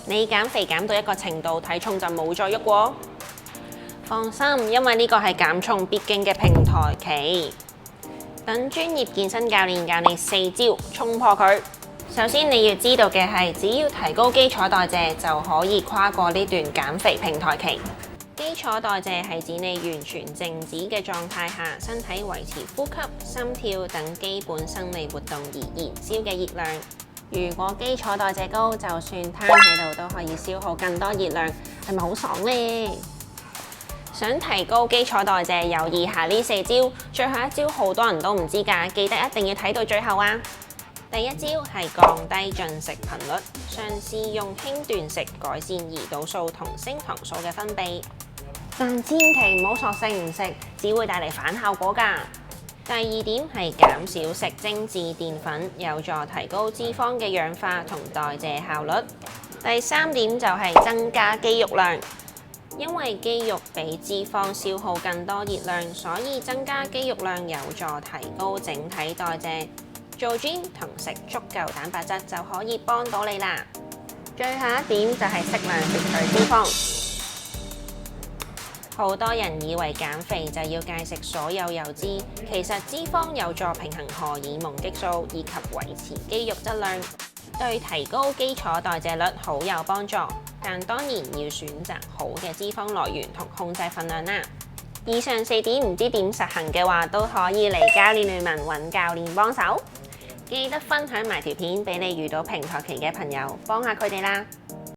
你減肥減到一個程度，體重就冇再喐過。放心，因為呢個係減重必經嘅平台期。等專業健身教練教你4招衝破佢。首先你要知道嘅係，只要提高基礎代謝就可以跨過呢段減肥平台期。基礎代謝係指你完全靜止嘅狀態下，身體維持呼吸、心跳等基本生理活動而燃燒嘅熱量。如果基礎代謝高，就算攤喺度都可以消耗更多熱量，係咪好爽呢？想提高基礎代謝，有以下呢4招，最後一招好多人都唔知㗎，記得一定要睇到最後啊！第一招係降低進食頻率，嘗試用輕斷食改善胰島素同升糖素嘅分泌，但千祈唔好索性唔食，只會帶嚟反效果㗎。第二點係減少食精緻澱粉，有助提高脂肪嘅氧化同代謝效率。第三點就係增加肌肉量，因為肌肉比脂肪消耗更多熱量，所以增加肌肉量有助提高整體代謝。做 gym 同食足夠蛋白質就可以幫到你啦。最後一點就係適量攝取脂肪。好多人以為減肥就要戒食所有油脂，其實脂肪有助平衡荷爾蒙激素以及維持肌肉質量，對提高基礎代謝率好有幫助。但當然要選擇好嘅脂肪來源同控制份量啦。以上4點唔知點實行嘅話，都可以嚟教練聯盟揾教練幫手。記得分享埋條片俾你遇到平台期嘅朋友，幫下佢哋啦〜